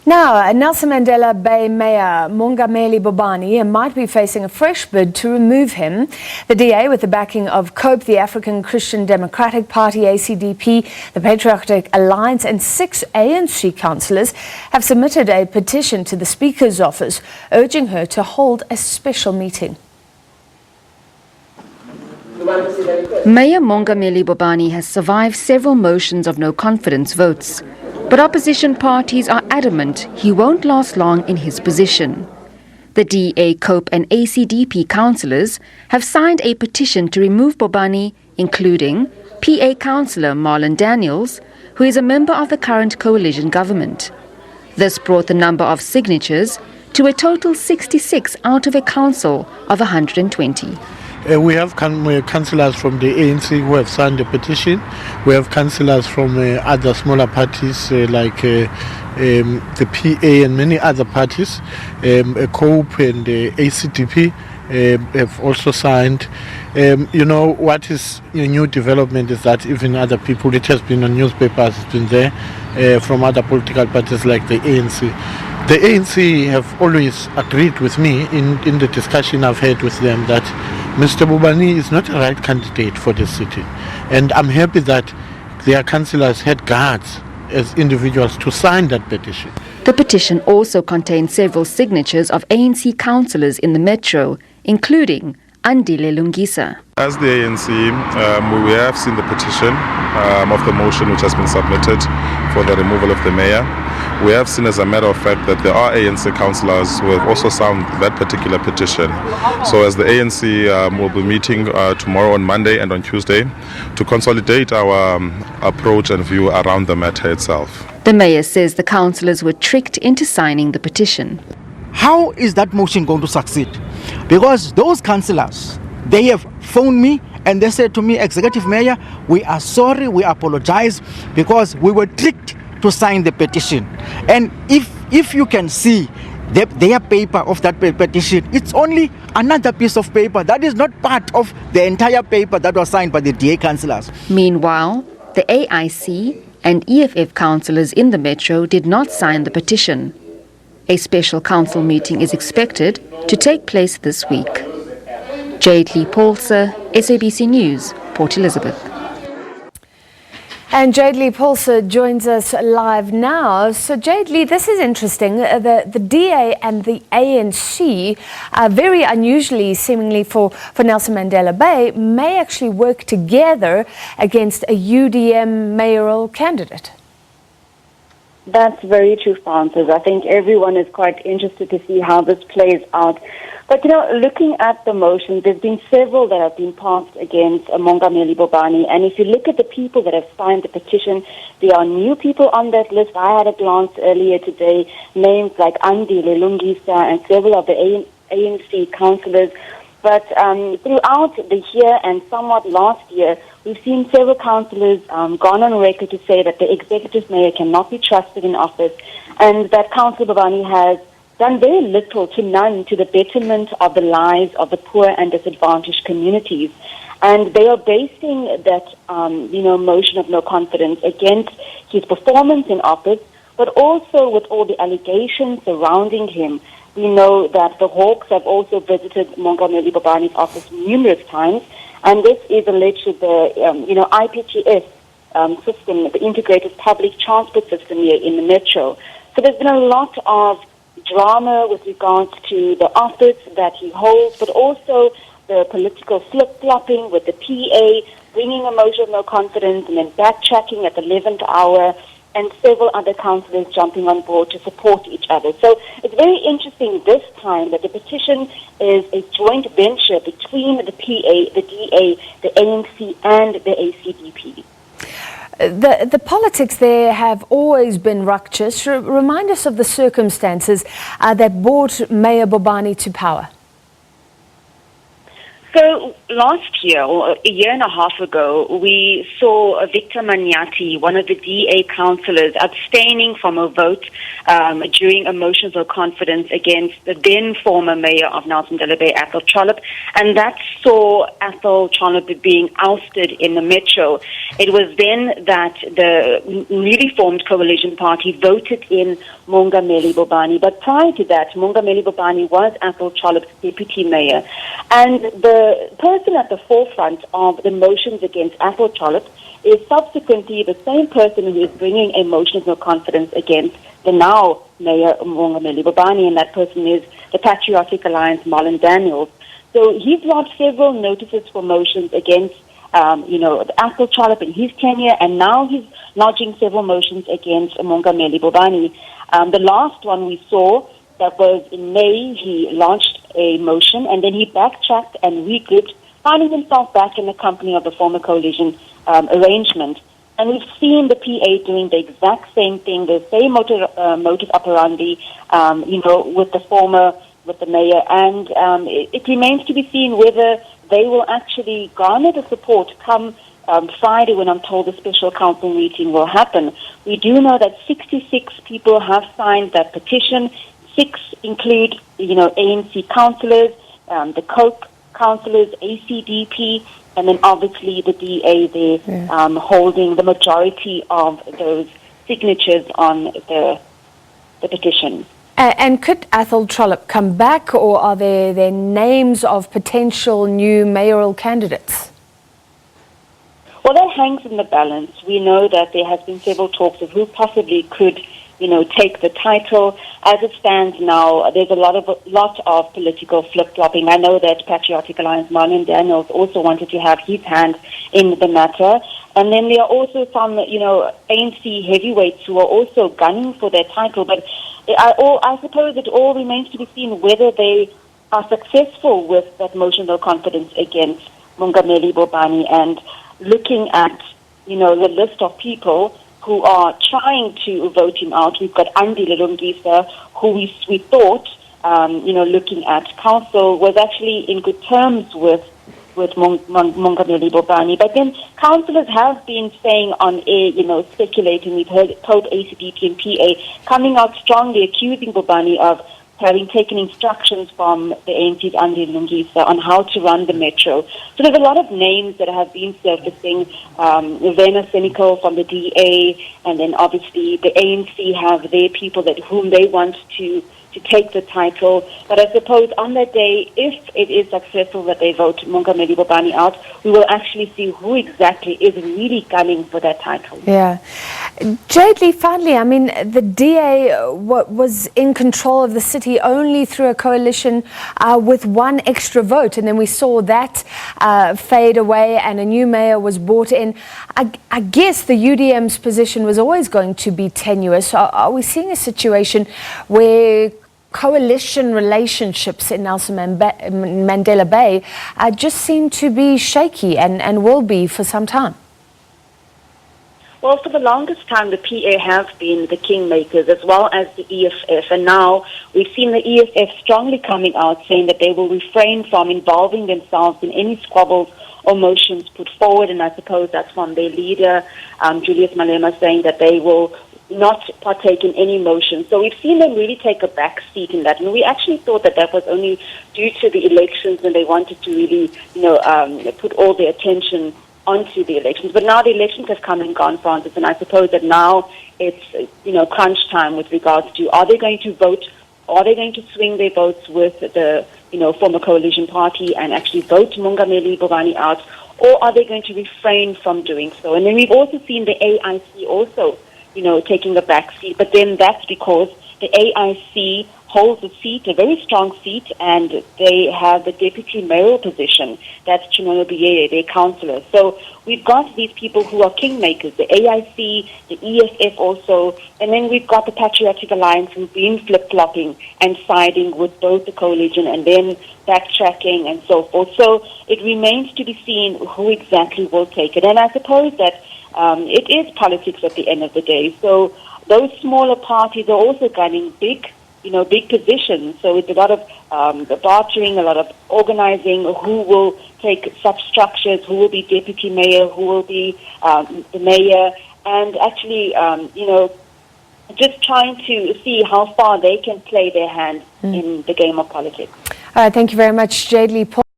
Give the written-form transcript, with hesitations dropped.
Now, Nelson Mandela Bay Mayor Mongameli Bobani might be facing a fresh bid to remove him. The DA, with the backing of COPE, the African Christian Democratic Party, ACDP, the Patriotic Alliance and 6 ANC councillors, have submitted a petition to the Speaker's office urging her to hold a special meeting. Mayor Mongameli Bobani has survived several motions of no confidence votes. But opposition parties are adamant he won't last long in his position. The DA, COPE and ACDP councillors have signed a petition to remove Bobani, including PA councillor Marlon Daniels, who is a member of the current coalition government. This brought the number of signatures to a total 66 out of a council of 120. We have councillors from the ANC who have signed the petition. We have councillors from other smaller parties like the PA and many other parties. COPE and ACDP have also signed. You know, what is a new development is that even other people, it has been on newspapers, it's been there from other political parties like the ANC. The ANC have always agreed with me in the discussion I've had with them that Mr. Bobani is not the right candidate for the city. And I'm happy that their councillors had guards as individuals to sign that petition. The petition also contains several signatures of ANC councillors in the metro, including Andile Lungisa. As the ANC, we have seen the petition of the motion which has been submitted for the removal of the mayor. We have seen, as a matter of fact, that there are ANC councillors who have also signed that particular petition. So as the ANC will be meeting tomorrow on Monday and on Tuesday to consolidate our approach and view around the matter itself. The mayor says the councillors were tricked into signing the petition. How is that motion going to succeed? Because those councillors, they have phoned me and they said to me, Executive Mayor, we are sorry, we apologize because we were tricked to sign the petition. And if you can see their paper of that petition, it's only another piece of paper that is not part of the entire paper that was signed by the DA councillors. Meanwhile, the AIC and EFF councillors in the metro did not sign the petition. A special council meeting is expected to take place this week. Jayed-Leigh, Paulse, SABC News, Port Elizabeth. And Jayed-Leigh Paulse joins us live now. So Jayed-Leigh, this is interesting. The DA and the ANC, very unusually seemingly for Nelson Mandela Bay, may actually work together against a UDM mayoral candidate. That's very true, Francis. I think everyone is quite interested to see how this plays out. But, you know, looking at the motions, there's been several that have been passed against Mongameli Bobani. And if you look at the people that have signed the petition, there are new people on that list. I had a glance earlier today, names like Andile Lungisa and several of the ANC councillors. But throughout the year and somewhat last year, we've seen several councillors gone on record to say that the executive mayor cannot be trusted in office and that Councillor Bobani has done very little to none to the betterment of the lives of the poor and disadvantaged communities. And they are basing that, motion of no confidence against his performance in office, but also with all the allegations surrounding him. We know that the Hawks have also visited Mongameli Bobani's office numerous times, and this is alleged to the, IPTS system, the Integrated Public Transport System here in the metro. So there's been a lot of drama with regards to the office that he holds, but also the political flip-flopping with the PA, bringing a motion of no confidence and then backtracking at the 11th hour, and several other councillors jumping on board to support each other. So it's very interesting this time that the petition is a joint venture between the PA, the DA, the ANC, and the ACDP. The politics there have always been ruckus. Remind us of the circumstances that brought Mayor Bobani to power. So last year, or a year and a half ago, we saw Victor Manyati, one of the DA councillors, abstaining from a vote during a motion of confidence against the then former mayor of Nelson Mandela Bay, Athol Trollip, and that saw Athol Trollip being ousted in the metro. It was then that the newly formed coalition party voted in Mongameli Bobani, but prior to that, Mongameli Bobani was Athol Trollip's deputy mayor, and the person at the forefront of the motions against Athol Trollip is subsequently the same person who is bringing a motion of no confidence against the now Mayor Mongameli Bobani, and that person is the Patriotic Alliance, Marlon Daniels. So he's lodged several notices for motions against, Athol Trollip in his tenure, and now he's lodging several motions against Mongameli Bobani. The last one we saw, that was in May, he launched a motion and then he backtracked and regrouped, finding himself back in the company of the former coalition arrangement. And we've seen the PA doing the exact same thing, the same modus operandi, with the mayor. And it remains to be seen whether they will actually garner the support come Friday, when I'm told the special council meeting will happen. We do know that 66 people have signed that petition. 6 include, ANC councillors, the COPE councillors, ACDP, and then obviously the DA there holding the majority of those signatures on the petition. And could Athol Trollip come back, or are there names of potential new mayoral candidates? Well, that hangs in the balance. We know that there has been several talks of who possibly could take the title. As it stands now, there's a lot of political flip-flopping. I know that Patriotic Alliance, Marlon Daniels, also wanted to have his hand in the matter. And then there are also some, ANC heavyweights who are also gunning for their title. But I suppose it all remains to be seen whether they are successful with that motion of confidence against Mongameli Bobani, and looking at, the list of people who are trying to vote him out. We've got Andy Lelongisa, who we thought, looking at council, was actually in good terms with Mongameli Bobani. But then councillors have been saying on air, speculating. We've heard both ACDP and PA coming out strongly accusing Bobani of having taken instructions from the ANC's Andy Lungisa on how to run the metro. So there's a lot of names that have been surfacing. Vena Senecal from the DA, and then obviously the ANC have their people whom they want to take the title. But I suppose on that day, if it is successful that they vote Mongameli Bobani out, we will actually see who exactly is really gunning for that title. Yeah. Jayed-Leigh, finally, I mean, the DA was in control of the city only through a coalition with one extra vote, and then we saw that fade away and a new mayor was brought in. I guess the UDM's position was always going to be tenuous. Are we seeing a situation where coalition relationships in Nelson Mandela Bay just seem to be shaky and will be for some time? Well, for the longest time, the PA have been the kingmakers as well as the EFF. And now we've seen the EFF strongly coming out saying that they will refrain from involving themselves in any squabbles or motions put forward. And I suppose that's from their leader, Julius Malema, saying that they will not partake in any motion. So we've seen them really take a back seat in that. And we actually thought that was only due to the elections, and they wanted to really, put all their attention onto the elections. But now the elections have come and gone, Francis, and I suppose that now it's, crunch time with regards to, are they going to vote, are they going to swing their votes with the, former coalition party and actually vote Mongameli Bobani out, or are they going to refrain from doing so? And then we've also seen the AIC also, taking a back seat, but then that's because the AIC holds a seat, a very strong seat, and they have the deputy mayoral position. That's Chimono Biyeye, their councillor. So we've got these people who are kingmakers, the AIC, the EFF also, and then we've got the Patriotic Alliance who've been flip-flopping and siding with both the coalition and then backtracking and so forth. So it remains to be seen who exactly will take it. And I suppose that it is politics at the end of the day. So those smaller parties are also gunning big big positions. So it's a lot of bartering, a lot of organizing, who will take such structures, who will be deputy mayor, who will be the mayor, and actually, just trying to see how far they can play their hand in the game of politics. Thank you very much, Jayed-Leigh.